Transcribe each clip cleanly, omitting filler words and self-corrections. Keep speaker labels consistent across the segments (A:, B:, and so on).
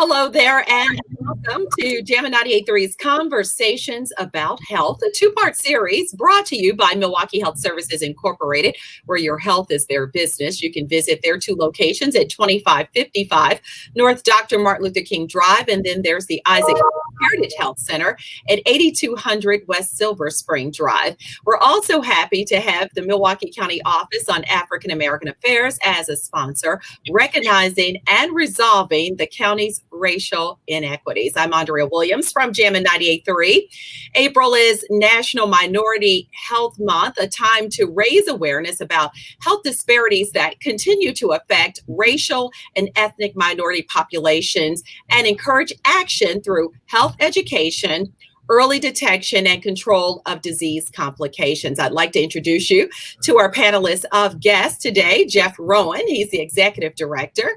A: Hello there, and welcome to Jammin 98.3's Conversations About Health, a two-part series brought to you by Milwaukee Health Services Incorporated, where your health is their business. You can visit their two locations at 2555 North Dr. Martin Luther King Drive, and then there's the Isaac Heritage Health Center at 8200 West Silver Spring Drive. We're also happy to have the Milwaukee County Office on African American Affairs as a sponsor, recognizing and resolving the county's racial inequities. I'm Andrea Williams from Jammin 98.3. April is National Minority Health Month, a time to raise awareness about health disparities that continue to affect racial and ethnic minority populations and encourage action through health education, early detection and control of disease complications. I'd like to introduce you to our panelists of guests today. Jeffery Roman, he's the Executive Director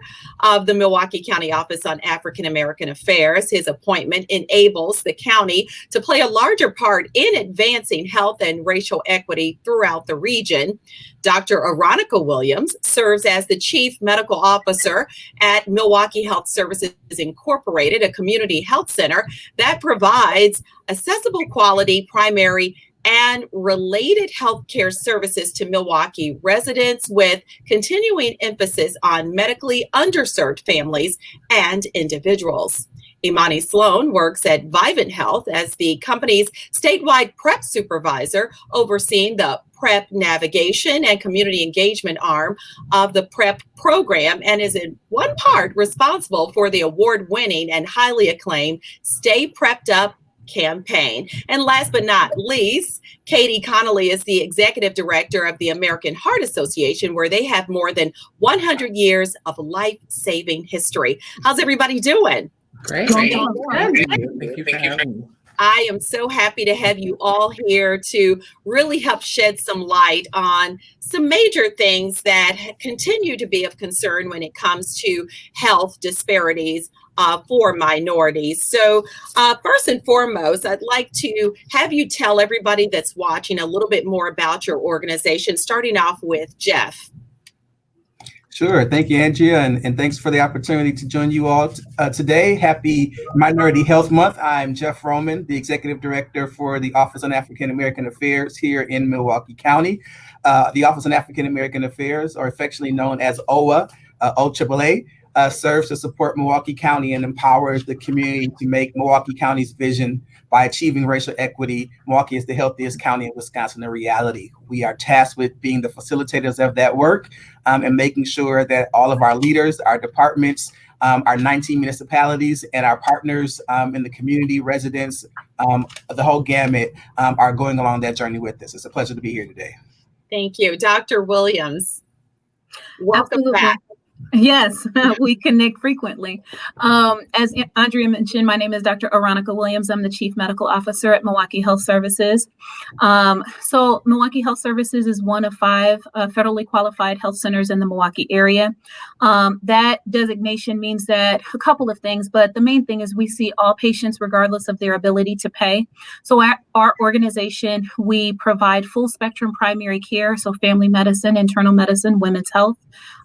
A: of the Milwaukee County Office on African American Affairs. His appointment enables the county to play a larger part in advancing health and racial equity throughout the region. Dr. Aronica Williams serves as the Chief Medical Officer at Milwaukee Health Services Incorporated, a community health center that provides accessible, quality, primary, and related healthcare services to Milwaukee residents, with continuing emphasis on medically underserved families and individuals. Imani Sloan works at Vivent Health as the company's statewide PrEP supervisor, overseeing the PrEP navigation and community engagement arm of the PrEP program, and is in one part responsible for the award-winning and highly acclaimed Stay Prepped Up campaign. And last but not least, Katie Connolly is the Executive Director of the American Heart Association, where they have more than 100 years of life-saving history. How's everybody doing?
B: Great. Thank you for having me.
A: I am so happy to have you all here to really help shed some light on some major things that continue to be of concern when it comes to health disparities for minorities. So first and foremost, I'd like to have you tell everybody that's watching a little bit more about your organization, starting off with Jeff.
C: Sure. Thank you, Andrea, and thanks for the opportunity to join you all today. Happy Minority Health Month. I'm Jeffery Roman, the Executive Director for the Office on African American Affairs here in Milwaukee County. The Office on African American Affairs, or affectionately known as OAA, OAAA, serves to support Milwaukee County and empowers the community to make Milwaukee County's vision by achieving racial equity. Milwaukee is the healthiest county in Wisconsin a reality. We are tasked with being the facilitators of that work and making sure that all of our leaders, our departments, our 19 municipalities, and our partners in the community, residents, the whole gamut, are going along that journey with us. It's a pleasure to be here today.
A: Thank you. Dr. Williams, welcome
D: Absolutely.
A: back.
D: Yes, we connect frequently. As Andrea mentioned, my name is Dr. Aronica Williams. I'm the Chief Medical Officer at Milwaukee Health Services. So Milwaukee Health Services is one of 5 federally qualified health centers in the Milwaukee area. That designation means that a couple of things, but the main thing is we see all patients regardless of their ability to pay. So at our organization, we provide full spectrum primary care, so family medicine, internal medicine, women's health,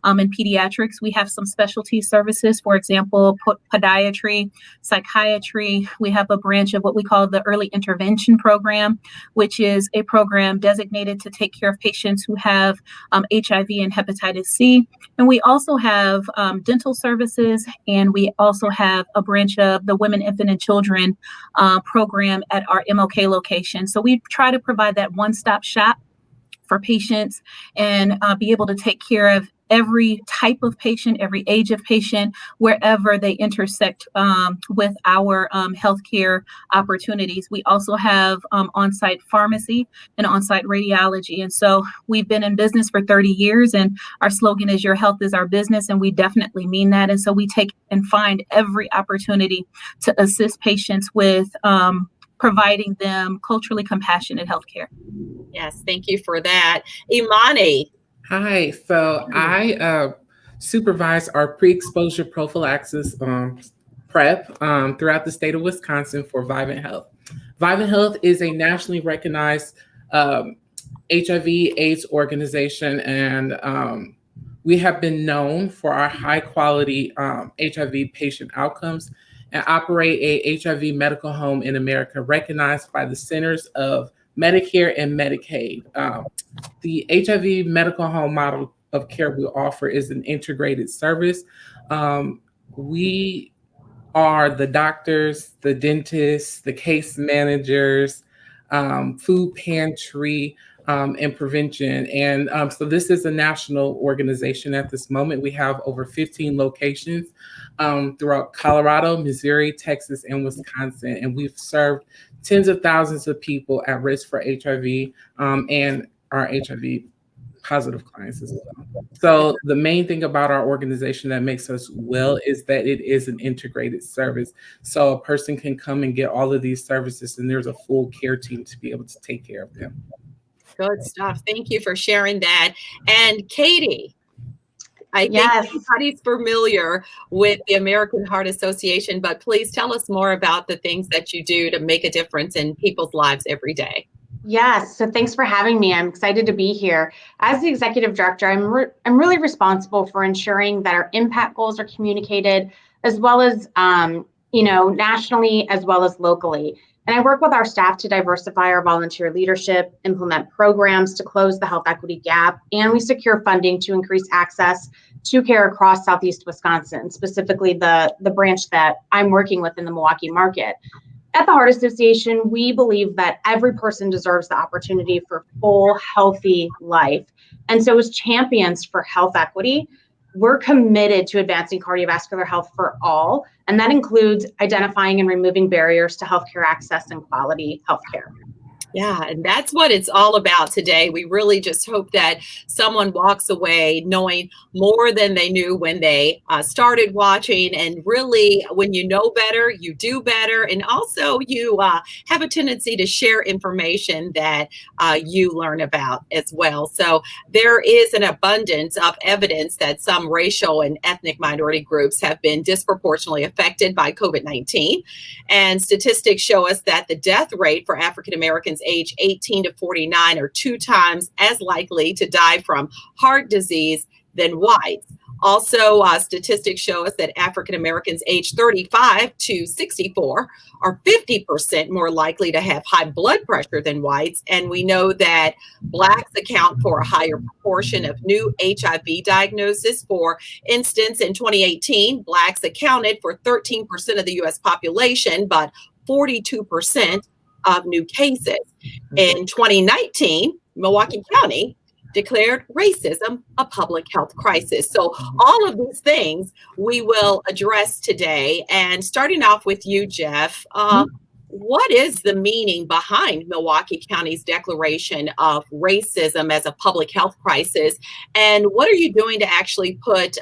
D: and pediatrics. We have some specialty services, for example, podiatry, psychiatry. We have a branch of what we call the early intervention program, which is a program designated to take care of patients who have HIV and hepatitis C. And we also have dental services, and we also have a branch of the Women, Infant, and Children program at our MLK location. So we try to provide that one-stop shop for patients and be able to take care of every type of patient, every age of patient, wherever they intersect with our healthcare opportunities. We also have on-site pharmacy and on-site radiology. And so we've been in business for 30 years, and our slogan is "Your health is our business," and we definitely mean that. And so we take and find every opportunity to assist patients with providing them culturally compassionate healthcare.
A: Yes, thank you for that. Imani.
B: Hi. So I supervise our pre-exposure prophylaxis PrEP throughout the state of Wisconsin for Vivent Health. Vivent Health is a nationally recognized HIV/AIDS organization, and We have been known for our high quality HIV patient outcomes and operate a HIV medical home in America recognized by the Centers of Medicare and Medicaid. The HIV medical home model of care we offer is an integrated service. We are the doctors, the dentists, the case managers, food pantry, and prevention. And so this is a national organization at this moment. We have over 15 locations throughout Colorado, Missouri, Texas, and Wisconsin. And we've served tens of thousands of people at risk for HIV and our HIV positive clients as well. So the main thing about our organization that makes us well is that it is an integrated service. So a person can come and get all of these services, and there's a full care team to be able to take care of them.
A: Good stuff. Thank you for sharing that. And Katie, I think everybody's familiar with the American Heart Association, but please tell us more about the things that you do to make a difference in people's lives every day.
E: Yes, so thanks for having me. I'm excited to be here. As the executive director, I'm really responsible for ensuring that our impact goals are communicated, as well as nationally as well as locally. And I work with our staff to diversify our volunteer leadership, implement programs to close the health equity gap, and we secure funding to increase access to care across Southeast Wisconsin, specifically the branch that I'm working with in the Milwaukee market. At the Heart Association, we believe that every person deserves the opportunity for full, healthy life. And so as champions for health equity, we're committed to advancing cardiovascular health for all, and that includes identifying and removing barriers to healthcare access and quality healthcare.
A: Yeah, and that's what it's all about today. We really just hope that someone walks away knowing more than they knew when they started watching. And really, when you know better, you do better. And also, you have a tendency to share information that you learn about as well. So there is an abundance of evidence that some racial and ethnic minority groups have been disproportionately affected by COVID-19. And statistics show us that the death rate for African Americans age 18 to 49 are 2 times as likely to die from heart disease than whites. Also, statistics show us that African Americans age 35 to 64 are 50% more likely to have high blood pressure than whites. And we know that Blacks account for a higher proportion of new HIV diagnoses. For instance, in 2018, Blacks accounted for 13% of the US population, but 42% of new cases. In 2019, Milwaukee County declared racism a public health crisis. So all of these things we will address today. And starting off with you, Jeff, what is the meaning behind Milwaukee County's declaration of racism as a public health crisis? And what are you doing to actually put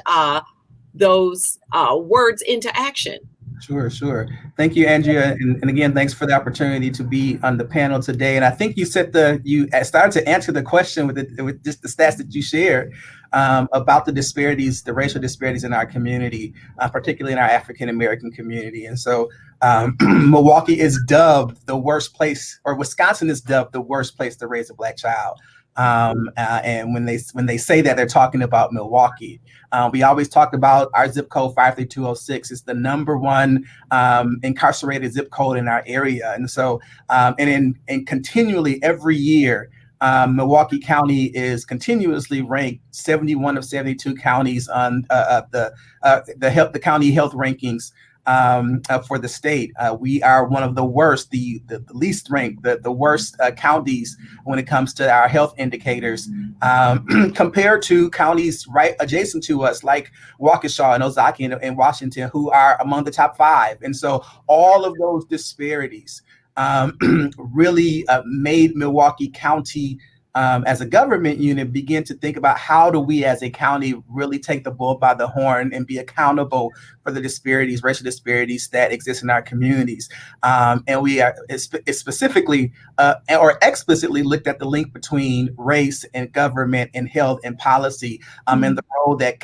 A: those words into action?
C: Sure. Thank you, Andrea. And again, thanks for the opportunity to be on the panel today. And I think you started to answer the question with just the stats that you shared about the disparities, the racial disparities in our community, particularly in our African-American community. And so Milwaukee is dubbed the worst place, or Wisconsin is dubbed the worst place to raise a Black child. And when they say that, they're talking about Milwaukee. We always talk about our zip code 53206 is the number one incarcerated zip code in our area. And so and continually every year, Milwaukee County is continuously ranked 71 of 72 counties on the county health rankings for the state. We are one of the worst, the least ranked, the worst counties when it comes to our health indicators compared to counties right adjacent to us like Waukesha and Ozaukee and Washington, who are among the top 5. And so all of those disparities really made Milwaukee County as a government unit begin to think about how do we as a county really take the bull by the horn and be accountable for the disparities, racial disparities that exist in our communities. And we are specifically or explicitly looked at the link between race and government and health and policy, and the role that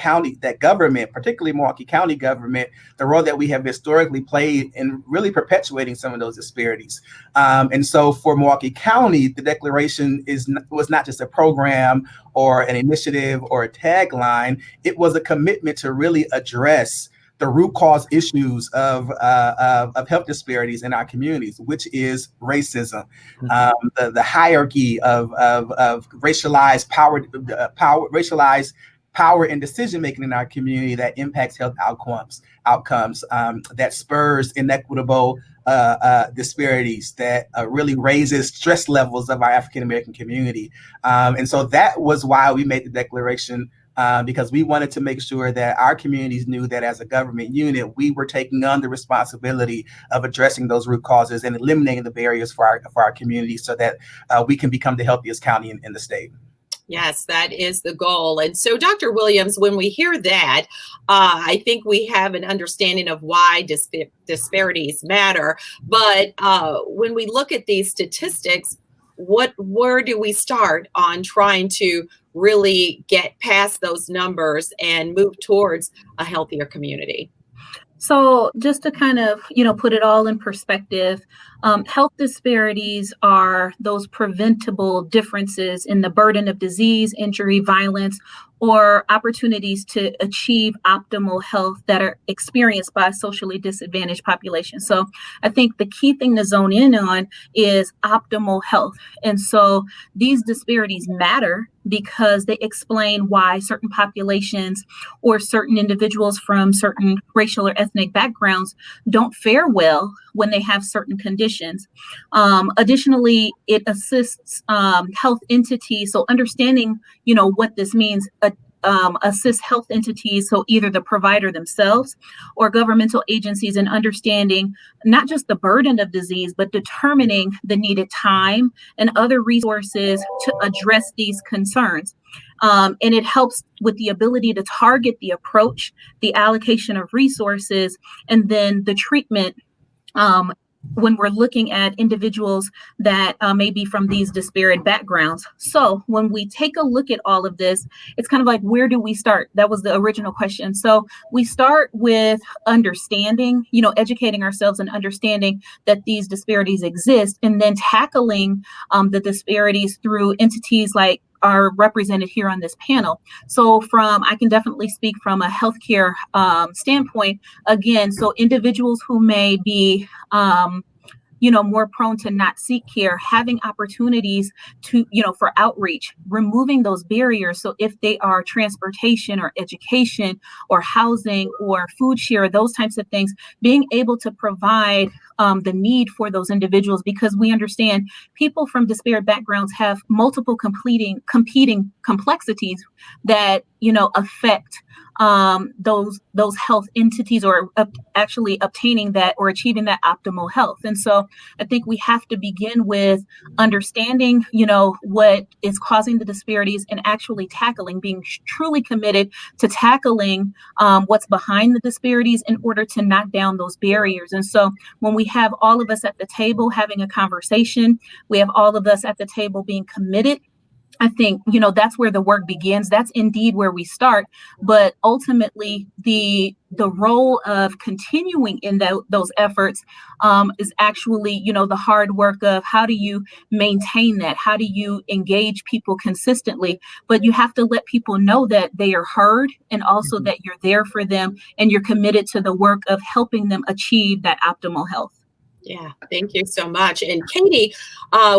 C: government, particularly Milwaukee County government, the role that we have historically played in really perpetuating some of those disparities. And so for Milwaukee County, the declaration is was not just a program or an initiative or a tagline. It was a commitment to really address the root cause issues of health disparities in our communities, which is racism, the hierarchy of racialized power and decision making in our community that impacts health outcomes that spurs inequitable disparities, that really raises stress levels of our African American community, and so that was why we made the declaration. Because we wanted to make sure that our communities knew that as a government unit, we were taking on the responsibility of addressing those root causes and eliminating the barriers for our communities so that we can become the healthiest county in the state.
A: Yes, that is the goal. And so, Dr. Williams, when we hear that, I think we have an understanding of why disparities matter. But when we look at these statistics, where do we start on trying to really get past those numbers and move towards a healthier community?
D: So just to kind of, put it all in perspective, health disparities are those preventable differences in the burden of disease, injury, violence, or opportunities to achieve optimal health that are experienced by a socially disadvantaged population. So I think the key thing to zone in on is optimal health. And so these disparities matter because they explain why certain populations or certain individuals from certain racial or ethnic backgrounds don't fare well when they have certain conditions. Additionally, it assists health entities. So understanding, what this means, assist health entities, so either the provider themselves or governmental agencies, in understanding not just the burden of disease, but determining the needed time and other resources to address these concerns. And it helps with the ability to target the approach, the allocation of resources, and then the treatment when we're looking at individuals that may be from these disparate backgrounds. So when we take a look at all of this, it's kind of like, where do we start? That was the original question. So we start with understanding, educating ourselves and understanding that these disparities exist, and then tackling the disparities through entities like are represented here on this panel. So I can definitely speak from a healthcare standpoint. Again, so individuals who may be more prone to not seek care, having opportunities to, for outreach, removing those barriers. So if they are transportation or education or housing or food share, those types of things, being able to provide the need for those individuals, because we understand people from disparate backgrounds have multiple competing complexities that, affect those health entities, or actually obtaining that or achieving that optimal health. And so I think we have to begin with understanding, what is causing the disparities, and actually being truly committed to tackling what's behind the disparities in order to knock down those barriers. And so when we have all of us at the table having a conversation, we have all of us at the table being committed, I think, that's where the work begins. That's indeed where we start. But ultimately, the role of continuing in those efforts is actually, the hard work of how do you maintain that? How do you engage people consistently? But you have to let people know that they are heard, and also that you're there for them and you're committed to the work of helping them achieve that optimal health.
A: Yeah, thank you so much. And Katie,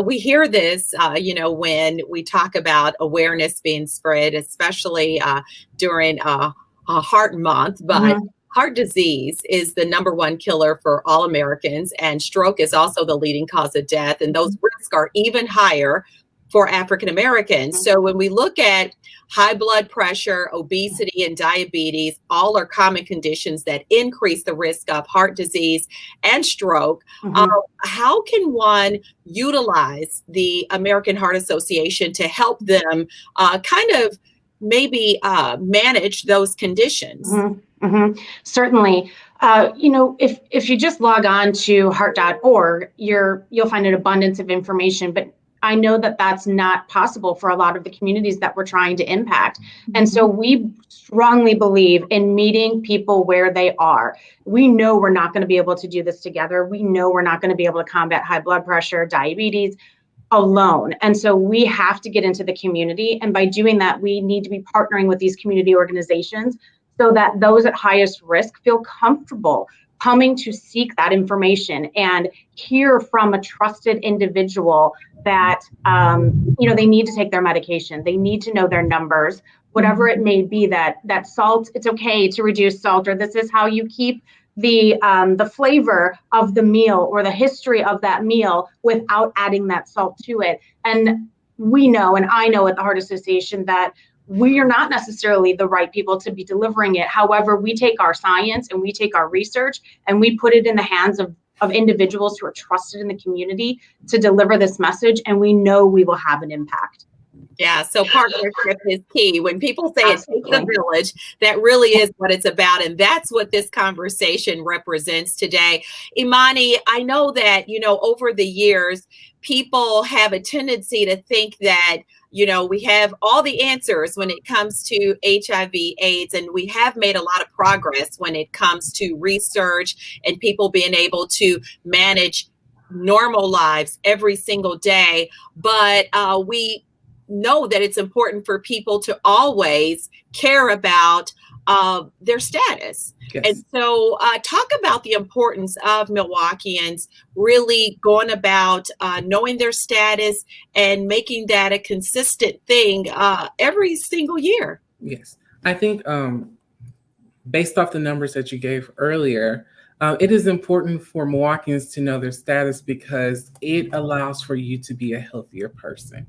A: we hear this, when we talk about awareness being spread, especially during a Heart Month, but heart disease is the #1 killer for all Americans, and stroke is also the leading cause of death. And those risks are even higher for African Americans. So when we look at high blood pressure, obesity, and diabetes, all are common conditions that increase the risk of heart disease and stroke. How can one utilize the American Heart Association to help them kind of maybe manage those conditions?
E: Certainly. If you just log on to heart.org, you'll find an abundance of information, but I know that that's not possible for a lot of the communities that we're trying to impact. And so we strongly believe in meeting people where they are. We know we're not going to be able to do this together. We know we're not going to be able to combat high blood pressure, diabetes, alone. And so we have to get into the community. And by doing that, we need to be partnering with these community organizations so that those at highest risk feel comfortable coming to seek that information and hear from a trusted individual that, they need to take their medication. They need to know their numbers, whatever it may be, that salt, it's okay to reduce salt, or this is how you keep the flavor of the meal or the history of that meal without adding that salt to it. And we know, and I know at the Heart Association, that we are not necessarily the right people to be delivering it. However, we take our science and we take our research and we put it in the hands of individuals who are trusted in the community to deliver this message, and we know we will have an impact.
A: Yeah, so partnership is key. When people say it takes a village, that really is what it's about. And that's what this conversation represents today. Imani, I know that, over the years, people have a tendency to think that, we have all the answers when it comes to HIV/AIDS, and we have made a lot of progress when it comes to research and people being able to manage normal lives every single day. But we know that it's important for people to always care about their status.
B: Yes.
A: And so talk about the importance of Milwaukeeans really going about knowing their status and making that a consistent thing every single year.
B: Yes. I think based off the numbers that you gave earlier, it is important for Milwaukeeans to know their status because it allows for you to be a healthier person.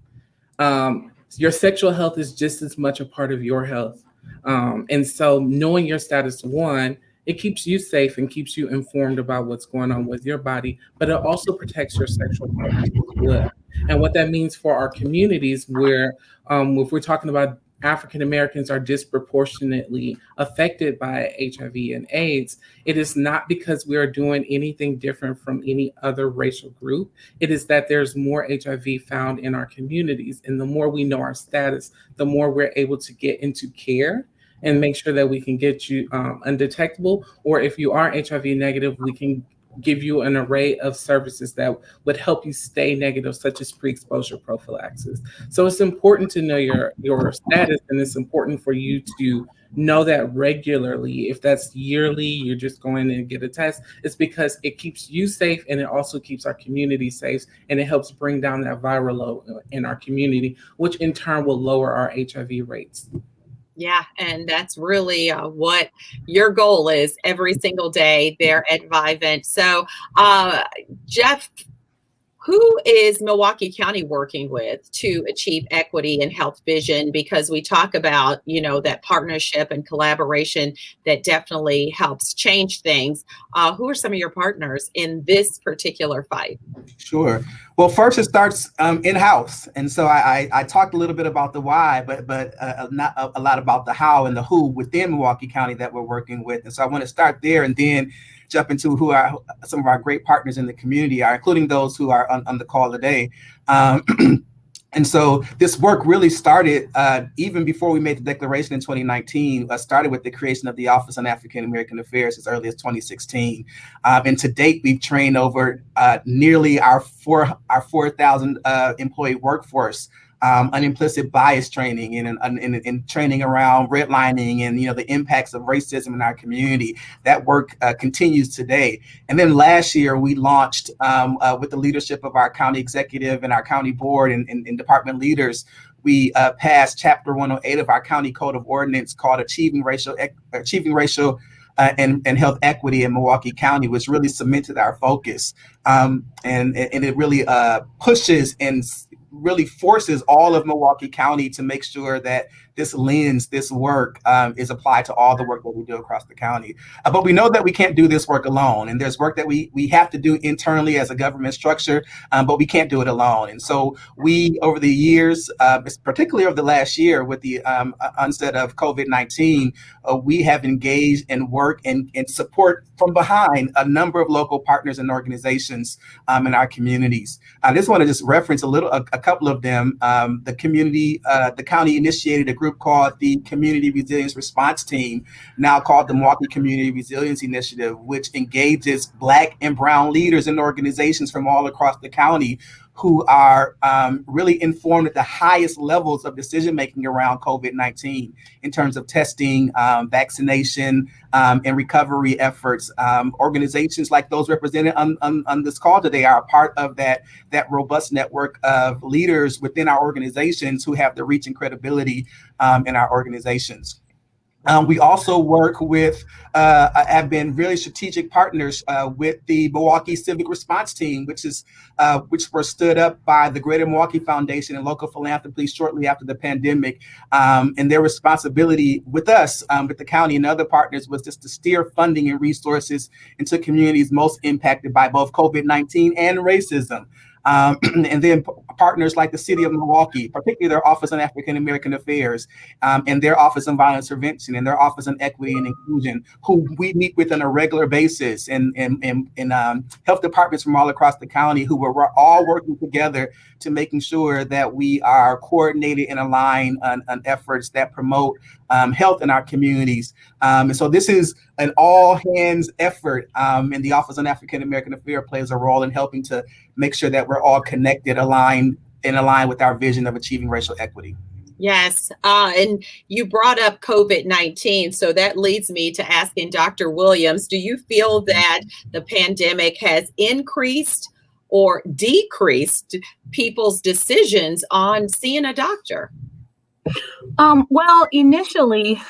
B: Your sexual health is just as much a part of your health. And so knowing your status, one, it keeps you safe and keeps you informed about what's going on with your body, but it also protects your sexual partners as well. And what that means for our communities where, if we're talking about African Americans are disproportionately affected by HIV and AIDS, it is not because we are doing anything different from any other racial group. It is that there's more HIV found in our communities. And the more we know our status, the more we're able to get into care and make sure that we can get you undetectable. Or if you are HIV negative, we can give you an array of services that would help you stay negative, such as pre-exposure prophylaxis. So it's important to know your status, and it's important for you to know that regularly. If that's yearly, you're just going in and get a test, it's because it keeps you safe and it also keeps our community safe, and it helps bring down that viral load in our community, which in turn will lower our HIV rates.
A: Yeah, and that's really what your goal is every single day there at Vivent. So, Jeff, who is Milwaukee County working with to achieve equity and health vision? Because we talk about, that partnership and collaboration that definitely helps change things. Who are some of your partners in this particular fight?
C: Sure. Well, first it starts in-house. And so I talked a little bit about the why, but not a lot about the how and the who within Milwaukee County that we're working with. And so I want to start there and then jump into who are some of our great partners in the community are, including those who are on the call today. And so this work really started even before we made the declaration in 2019, started with the creation of the Office on African American Affairs as early as 2016. And to date, we've trained over nearly our 4,000 employee workforce on implicit bias training and training around redlining and the impacts of racism in our community. That work continues today. And then last year we launched with the leadership of our county executive and our county board and department leaders. We passed Chapter 108 of our county code of ordinance called Achieving Racial and Health Equity in Milwaukee County, which really cemented our focus. And it really pushes and really forces all of Milwaukee County to make sure that this lens, this work is applied to all the work that we do across the county. But we know that we can't do this work alone. And there's work that we have to do internally as a government structure, but we can't do it alone. And so we, over the years, particularly over the last year with the onset of COVID-19, we have engaged in work and support from behind a number of local partners and organizations in our communities. I just want to just reference a couple of them. The county initiated a group called the Community Resilience Response Team, now called the Milwaukee Community Resilience Initiative, which engages Black and Brown leaders and organizations from all across the county who are really informed at the highest levels of decision making around COVID-19 in terms of testing, vaccination, and recovery efforts. Organizations like those represented on this call today are a part of that robust network of leaders within our organizations who have the reach and credibility in our organizations. We also work with, have been really strategic partners with the Milwaukee Civic Response Team, which were stood up by the Greater Milwaukee Foundation and local philanthropy shortly after the pandemic. And their responsibility with us, with the county and other partners, was just to steer funding and resources into communities most impacted by both COVID-19 and racism. And then partners like the City of Milwaukee, particularly their Office on African American Affairs, and their Office on Violence Prevention, and their Office on Equity and Inclusion, who we meet with on a regular basis, and health departments from all across the county, who were all working together to making sure that we are coordinated and aligned on efforts that promote health in our communities. And so this is an all hands effort, and the Office on African American Affairs plays a role in helping to make sure that we're all connected, aligned with our vision of achieving racial equity.
A: Yes, and you brought up COVID-19, so that leads me to asking Dr. Williams, do you feel that the pandemic has increased or decreased people's decisions on seeing a doctor?
D: Well, initially,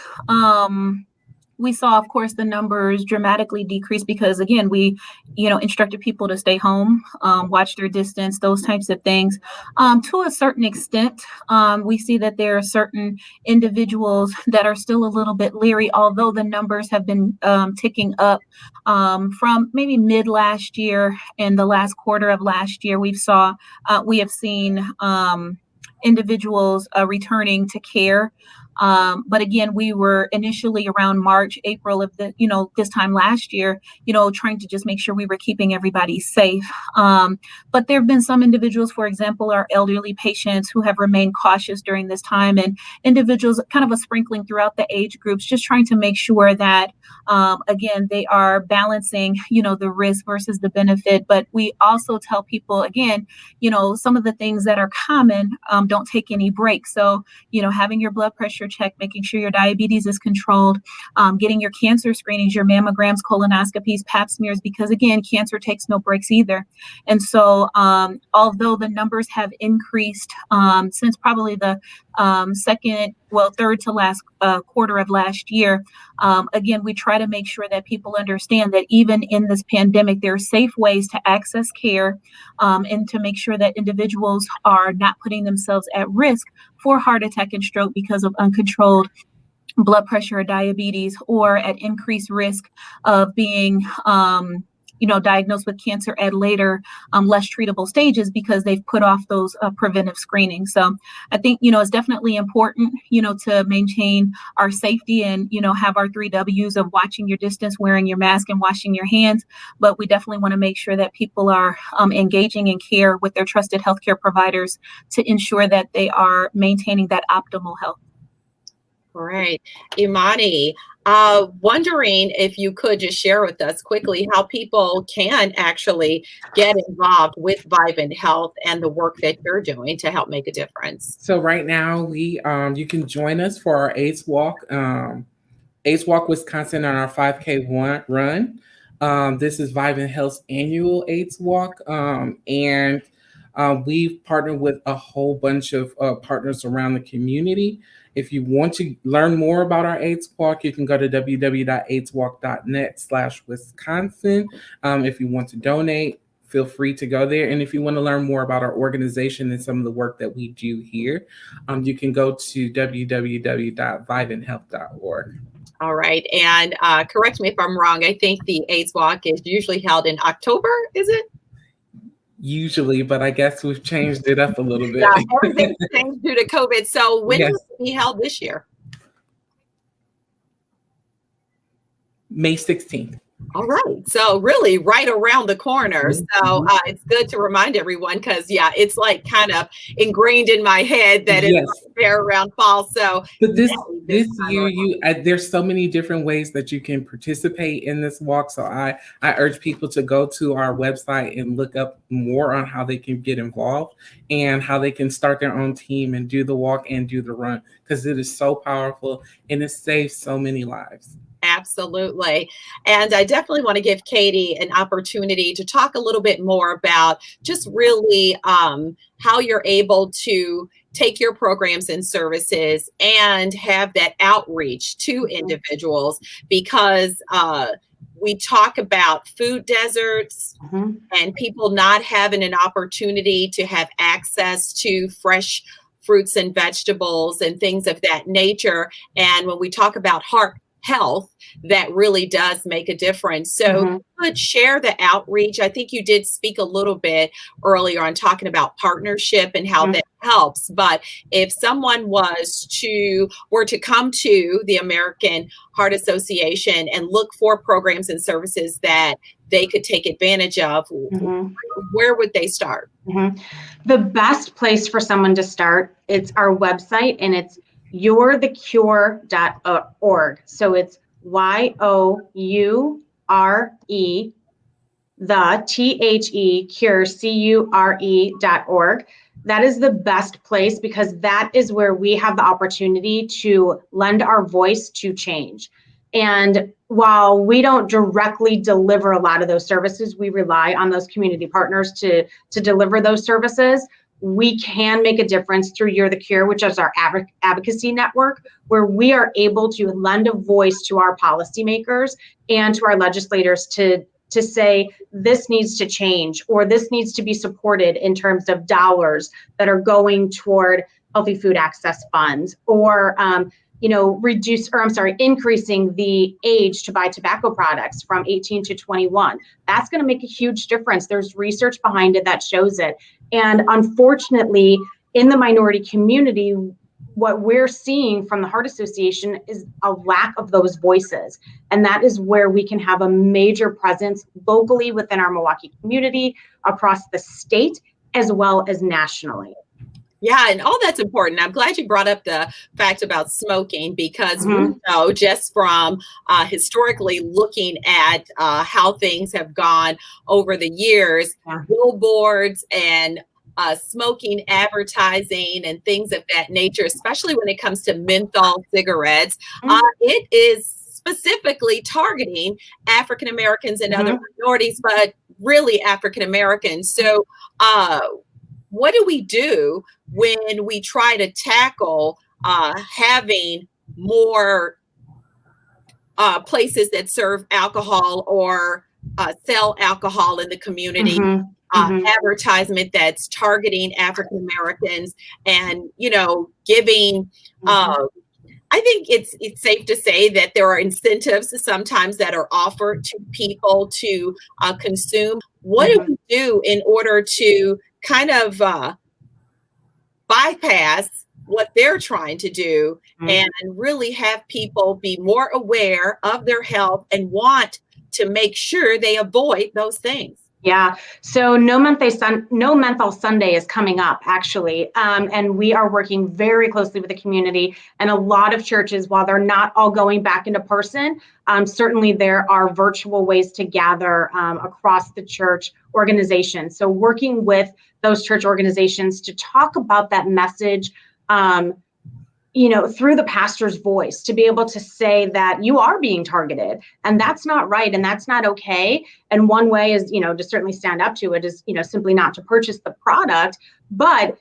D: we saw, of course, the numbers dramatically decrease because, again, we, instructed people to stay home, watch their distance, those types of things. To a certain extent, we see that there are certain individuals that are still a little bit leery, although the numbers have been ticking up from maybe mid last year and the last quarter of last year. We have seen individuals returning to care. But again, we were initially around March, April of this time last year, trying to just make sure we were keeping everybody safe. But there have been some individuals, for example, our elderly patients who have remained cautious during this time, and individuals, kind of a sprinkling throughout the age groups, just trying to make sure that, again, they are balancing, the risk versus the benefit. But we also tell people, again, some of the things that are common, don't take any breaks. So, having your blood pressure checked, making sure your diabetes is controlled, getting your cancer screenings, your mammograms, colonoscopies, pap smears, because again, cancer takes no breaks either. And so although the numbers have increased since probably the third to last quarter of last year, again, we try to make sure that people understand that even in this pandemic, there are safe ways to access care and to make sure that individuals are not putting themselves at risk for heart attack and stroke because of uncontrolled blood pressure or diabetes, or at increased risk of being diagnosed with cancer at later, less treatable stages because they've put off those preventive screenings. So I think, it's definitely important, to maintain our safety and, have our 3 W's of watching your distance, wearing your mask, and washing your hands. But we definitely want to make sure that people are engaging in care with their trusted healthcare providers to ensure that they are maintaining that optimal health.
A: All right. Imani, wondering if you could just share with us quickly how people can actually get involved with Vivent Health and the work that you're doing to help make a difference.
B: So right now, you can join us for our AIDS Walk, AIDS Walk Wisconsin on our 5K run. This is Vivent Health's annual AIDS Walk, and we've partnered with a whole bunch of partners around the community. If you want to learn more about our AIDS Walk, you can go to www.aidswalk.net/Wisconsin. If you want to donate, feel free to go there. And if you want to learn more about our organization and some of the work that we do here, you can go to www.viventhealth.org.
A: All right. And correct me if I'm wrong. I think the AIDS Walk is usually held in October, is it?
B: Usually, but I guess we've changed it up a little bit.
A: Yeah, everything's changed due to COVID. So when will it be held this year?
B: May 16th.
A: All right. So really right around the corner. So it's good to remind everyone because, yeah, it's like kind of ingrained in my head that it's
B: Yes.
A: right there around fall. So
B: But this year, there's so many different ways that you can participate in this walk. So I urge people to go to our website and look up more on how they can get involved and how they can start their own team and do the walk and do the run, because it is so powerful and it saves so many lives.
A: Absolutely. And I definitely want to give Katie an opportunity to talk a little bit more about just really how you're able to take your programs and services and have that outreach to individuals, because we talk about food deserts and people not having an opportunity to have access to fresh fruits and vegetables and things of that nature. And when we talk about heart health, that really does make a difference. So could share the outreach. I think you did speak a little bit earlier on talking about partnership and how that helps. But if someone were to come to the American Heart Association and look for programs and services that they could take advantage of, where would they start?
E: The best place for someone to start, it's our website, and it's you'rethecure.org. So it's YOURE, the THE cure, CURE.org. That is the best place, because that is where we have the opportunity to lend our voice to change. And while we don't directly deliver a lot of those services, we rely on those community partners to deliver those services. We can make a difference through You're the Cure, which is our advocacy network, where we are able to lend a voice to our policymakers and to our legislators to say this needs to change, or this needs to be supported in terms of dollars that are going toward healthy food access funds, or increasing the age to buy tobacco products from 18 to 21. That's going to make a huge difference. There's research behind it that shows it. And unfortunately, in the minority community, what we're seeing from the Heart Association is a lack of those voices. And that is where we can have a major presence locally within our Milwaukee community, across the state, as well as nationally.
A: Yeah, and all that's important. I'm glad you brought up the fact about smoking, because we know just from historically looking at how things have gone over the years, billboards and smoking advertising and things of that nature, especially when it comes to menthol cigarettes, it is specifically targeting African Americans and other minorities, but really African Americans. So what do we do when we try to tackle having more places that serve alcohol or sell alcohol in the community? Advertisement that's targeting African Americans, and giving I think it's safe to say that there are incentives sometimes that are offered to people to consume. What do we do in order to kind of bypass what they're trying to do and really have people be more aware of their health and want to make sure they avoid those things?
E: Yeah, so No Menthol Sunday is coming up, actually, and we are working very closely with the community. And a lot of churches, while they're not all going back into person, certainly there are virtual ways to gather across the church organization. So working with those church organizations to talk about that message, through the pastor's voice, to be able to say that you are being targeted and that's not right and that's not okay. And one way is, to certainly stand up to it is, simply not to purchase the product, but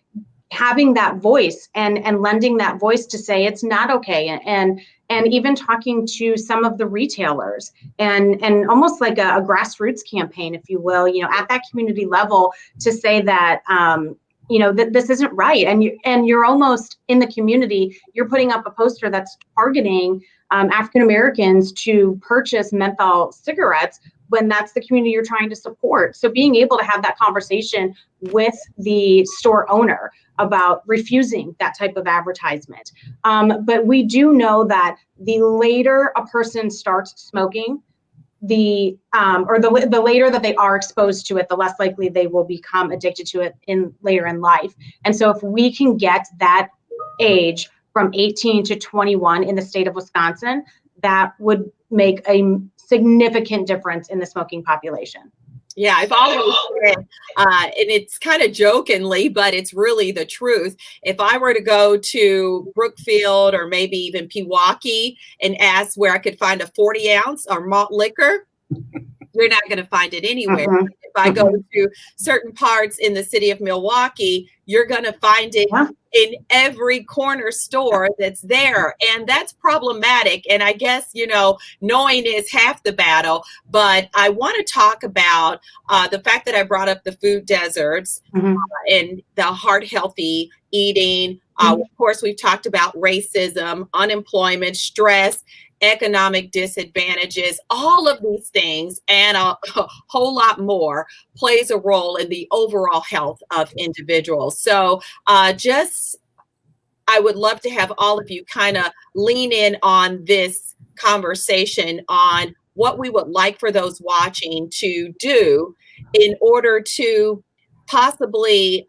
E: having that voice and lending that voice to say it's not okay. And even talking to some of the retailers and almost like a grassroots campaign, if you will, at that community level, to say that, that this isn't right. And you're almost in the community, you're putting up a poster that's targeting African Americans to purchase menthol cigarettes when that's the community you're trying to support. So being able to have that conversation with the store owner about refusing that type of advertisement. But we do know that the later a person starts smoking, the later that they are exposed to it, the less likely they will become addicted to it later in life. And so if we can get that age from 18 to 21 in the state of Wisconsin, that would make a significant difference in the smoking population.
A: Yeah, I've always said, and it's kind of jokingly, but it's really the truth. If I were to go to Brookfield or maybe even Pewaukee and ask where I could find a 40 ounce or malt liquor, you're not going to find it anywhere.
E: Mm-hmm.
A: If I go to certain parts in the city of Milwaukee, you're going to find it in every corner store that's there. And that's problematic. And I guess, knowing is half the battle. But I want to talk about the fact that I brought up the food deserts and the heart healthy eating. Of course, we've talked about racism, unemployment, stress, economic disadvantages, all of these things and a whole lot more plays a role in the overall health of individuals. So I would love to have all of you kind of lean in on this conversation on what we would like for those watching to do in order to possibly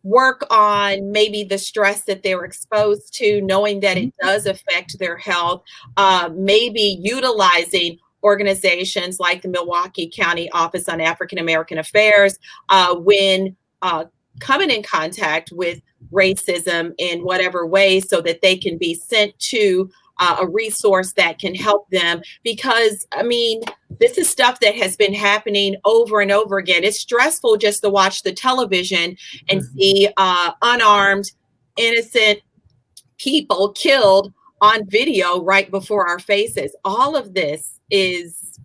A: work on maybe the stress that they're exposed to, knowing that it does affect their health, maybe utilizing organizations like the Milwaukee County Office on African American Affairs when coming in contact with racism in whatever way so that they can be sent to a resource that can help them. Because, this is stuff that has been happening over and over again. It's stressful just to watch the television and see unarmed, innocent people killed on video right before our faces. All of this is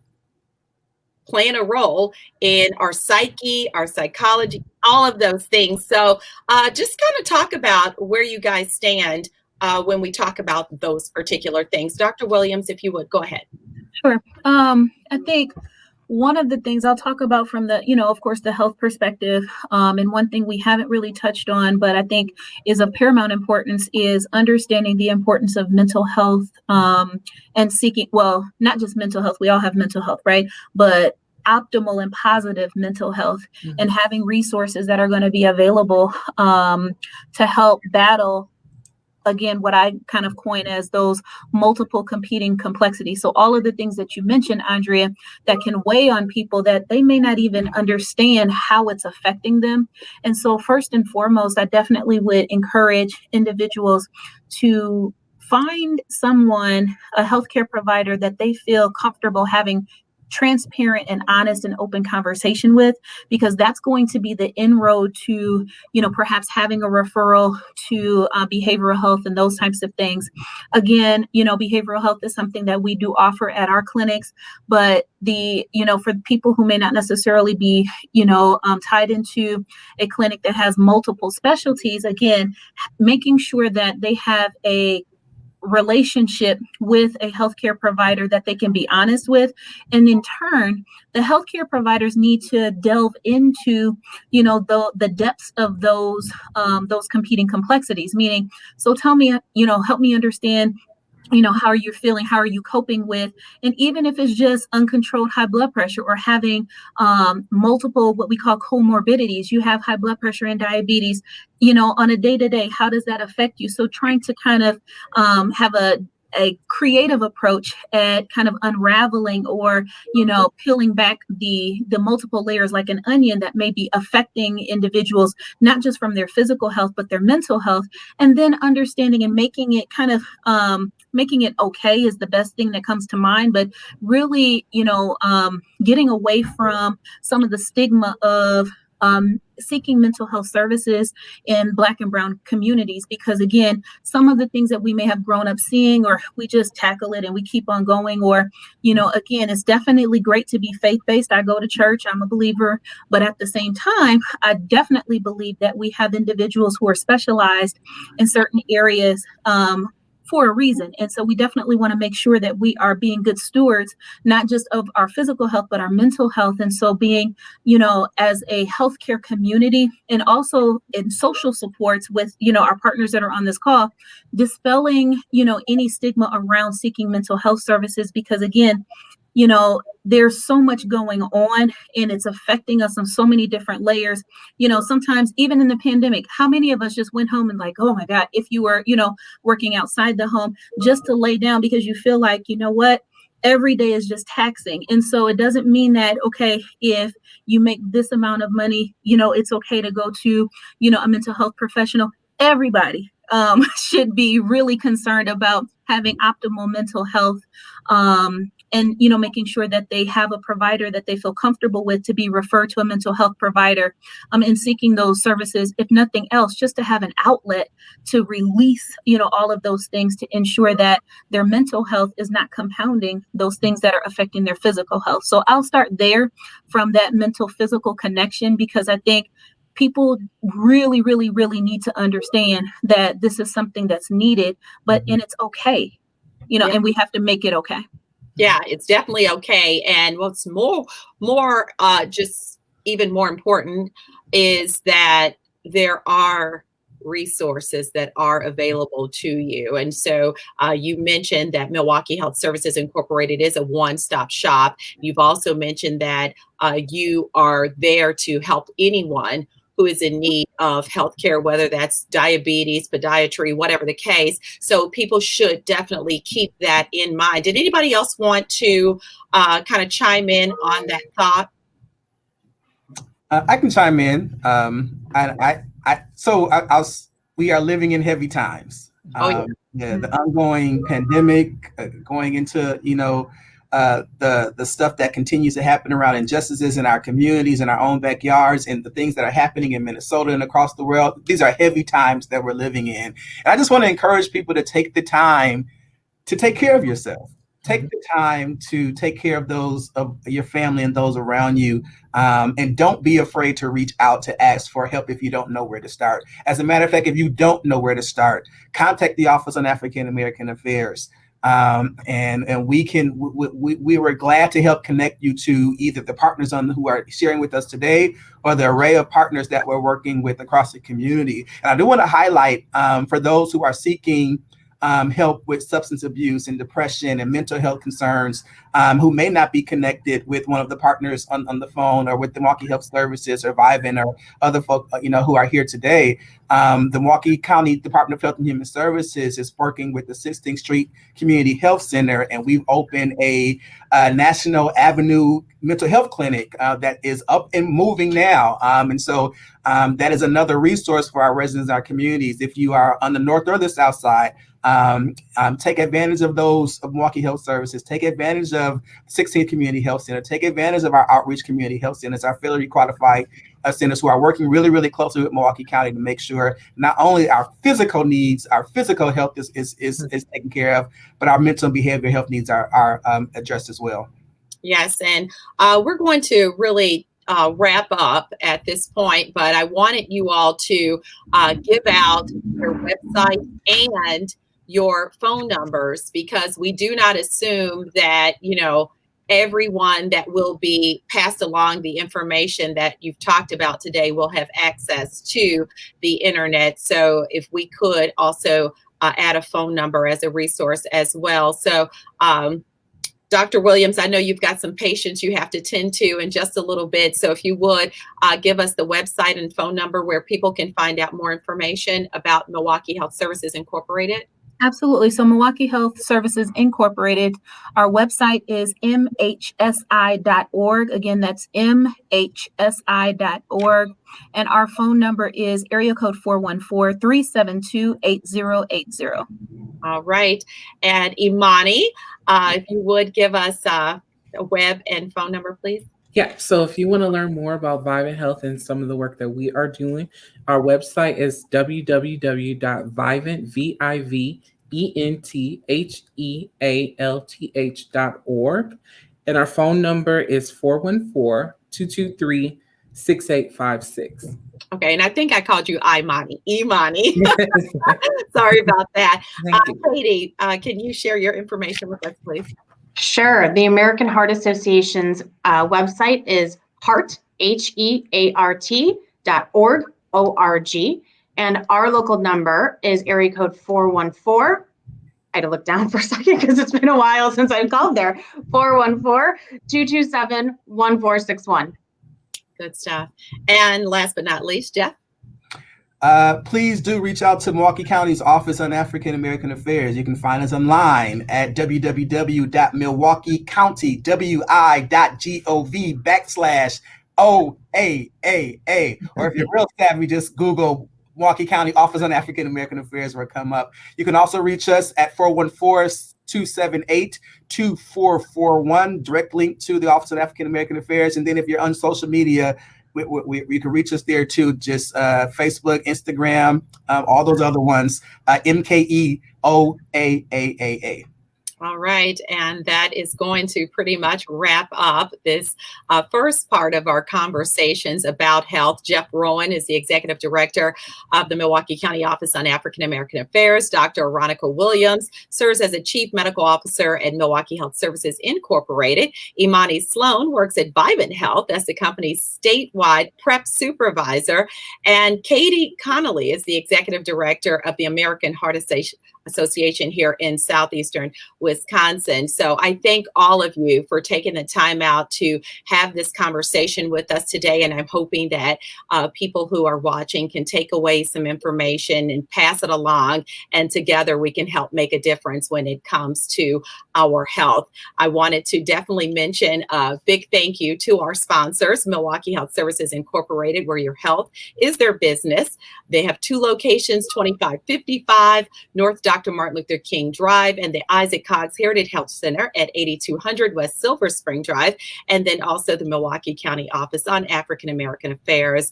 A: playing a role in our psyche, our psychology, all of those things. So just kind of talk about where you guys stand when we talk about those particular things. Dr. Williams, if you would, go ahead.
D: Sure. I think one of the things I'll talk about from the, of course, the health perspective, and one thing we haven't really touched on, but I think is of paramount importance is understanding the importance of mental health and seeking, well, not just mental health, we all have mental health, right? But optimal and positive mental health and having resources that are going to be available to help battle, again, what I kind of coin as those multiple competing complexities. So all of the things that you mentioned, Andrea, that can weigh on people that they may not even understand how it's affecting them. And so first and foremost, I definitely would encourage individuals to find someone, a healthcare provider that they feel comfortable having transparent and honest and open conversation with, because that's going to be the inroad to, perhaps having a referral to behavioral health and those types of things. Again, behavioral health is something that we do offer at our clinics, but for people who may not necessarily be, tied into a clinic that has multiple specialties, again, making sure that they have a relationship with a healthcare provider that they can be honest with. And in turn, the healthcare providers need to delve into, the depths of those competing complexities, meaning, so tell me, help me understand, how are you feeling? How are you coping with? And even if it's just uncontrolled high blood pressure or having multiple, what we call comorbidities, you have high blood pressure and diabetes, on a day-to-day, how does that affect you? So trying to kind of have a creative approach at kind of unraveling or, peeling back the multiple layers like an onion that may be affecting individuals, not just from their physical health, but their mental health. And then understanding and making it kind of, making it okay is the best thing that comes to mind, but really, getting away from some of the stigma of seeking mental health services in Black and Brown communities, because again, some of the things that we may have grown up seeing, or we just tackle it and we keep on going, or, again, it's definitely great to be faith-based. I go to church, I'm a believer, but at the same time, I definitely believe that we have individuals who are specialized in certain areas, for a reason. And so we definitely want to make sure that we are being good stewards, not just of our physical health, but our mental health. And so being, as a healthcare community and also in social supports with, our partners that are on this call, dispelling, any stigma around seeking mental health services, because again, there's so much going on and it's affecting us on so many different layers. Sometimes even in the pandemic, how many of us just went home and like, oh my God, if you were, working outside the home just to lay down because you feel like, what? Every day is just taxing. And so it doesn't mean that, okay, if you make this amount of money, it's okay to go to, a mental health professional. Everybody should be really concerned about having optimal mental health, and making sure that they have a provider that they feel comfortable with to be referred to a mental health provider, and seeking those services, if nothing else, just to have an outlet to release all of those things to ensure that their mental health is not compounding those things that are affecting their physical health. So I'll start there, from that mental physical connection, because I think people really, really, really need to understand that this is something that's needed, and it's okay, and we have to make it okay.
A: Yeah, it's definitely okay. And what's just even more important is that there are resources that are available to you. And so you mentioned that Milwaukee Health Services Incorporated is a one-stop shop. You've also mentioned that you are there to help anyone who is in need of healthcare, whether that's diabetes, podiatry, whatever the case. So people should definitely keep that in mind. Did anybody else want to kind of chime in on that thought?
C: I can chime in. We are living in heavy times. The ongoing pandemic, going into the stuff that continues to happen around injustices in our communities, in our own backyards, and the things that are happening in Minnesota and across the world. These are heavy times that we're living in. And I just want to encourage people to take the time to take care of yourself. Take the time to take care of those of your family and those around you. And don't be afraid to reach out to ask for help if you don't know where to start. As a matter of fact, if you don't know where to start, contact the Office on African American Affairs. And we were glad to help connect you to either the partners who are sharing with us today, or the array of partners that we're working with across the community. And I do want to highlight, for those who are seeking help with substance abuse and depression and mental health concerns, who may not be connected with one of the partners on the phone, or with the Milwaukee Health Services or Vivent or other folk, who are here today. The Milwaukee County Department of Health and Human Services is working with the 16th Street Community Health Center, and we've opened a National Avenue mental health clinic that is up and moving now. And so that is another resource for our residents and our communities. If you are on the north or the south side, take advantage of those of Milwaukee Health Services. Take advantage of 16th Community Health Center. Take advantage of our outreach community health centers, our federally qualified centers, who are working really, really closely with Milwaukee County to make sure not only our physical needs, our physical health is taken care of, but our mental and behavioral health needs are addressed as well.
A: Yes, and we're going to really wrap up at this point, but I wanted you all to give out your website and your phone numbers, because we do not assume that, everyone that will be passed along the information that you've talked about today will have access to the internet. So if we could also add a phone number as a resource as well. So Dr. Williams, I know you've got some patients you have to tend to in just a little bit. So if you would give us the website and phone number where people can find out more information about Milwaukee Health Services Incorporated.
D: Absolutely. So Milwaukee Health Services Incorporated, our website is mhsi.org. Again, that's mhsi.org. And our phone number is area code 414-372-8080.
A: All right. And Imani, if you would give us a web and phone number, please.
B: Yeah, so if you want to learn more about Vivent Health and some of the work that we are doing, our website is www.viventhenthealth.org. And our phone number is 414-223-6856.
A: Okay, and I think I called you Imani. Sorry about that. Katie, can you share your information with us, please?
E: Sure. The American Heart Association's website is heart.org, O-R-G. And our local number is area code 414. had to look down for a second because it's been a while since I've called there. 414-227-1461.
A: Good stuff. And last but not least, Jeff.
C: Please do reach out to Milwaukee County's Office on African American Affairs. You can find us online at www.milwaukeecounty.gov/OAAA. Or if you're real savvy, just Google Milwaukee County Office on African American Affairs will come up. You can also reach us at 414-278-2441, direct link to the Office on African American Affairs. And then if you're on social media, you can reach us there too. Just Facebook, Instagram, all those other ones. MKEOAAAA.
A: All right. And that is going to pretty much wrap up this first part of our conversations about health. Jeff Rowan is the Executive Director of the Milwaukee County Office on African American Affairs. Dr. Aronica Williams serves as a Chief Medical Officer at Milwaukee Health Services Incorporated. Imani Sloan works at Vivent Health as the company's statewide PrEP Supervisor. And Katie Connolly is the Executive Director of the American Heart Association here in Southeastern Wisconsin. So I thank all of you for taking the time out to have this conversation with us today. And I'm hoping that people who are watching can take away some information and pass it along. And together we can help make a difference when it comes to our health. I wanted to definitely mention a big thank you to our sponsors, Milwaukee Health Services Incorporated, where your health is their business. They have 2 locations, 2555 North Dr. Martin Luther King Drive and the Isaac Cox Heritage Health Center at 8200 West Silver Spring Drive, and then also the Milwaukee County Office on African American Affairs.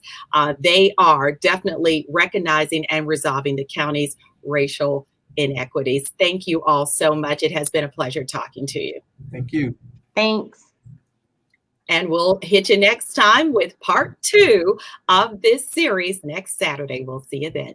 A: They are definitely recognizing and resolving the county's racial inequities. Thank you all so much. It has been a pleasure talking to you.
C: Thank you.
E: Thanks.
A: And we'll hit you next time with part 2 of this series next Saturday. We'll see you then.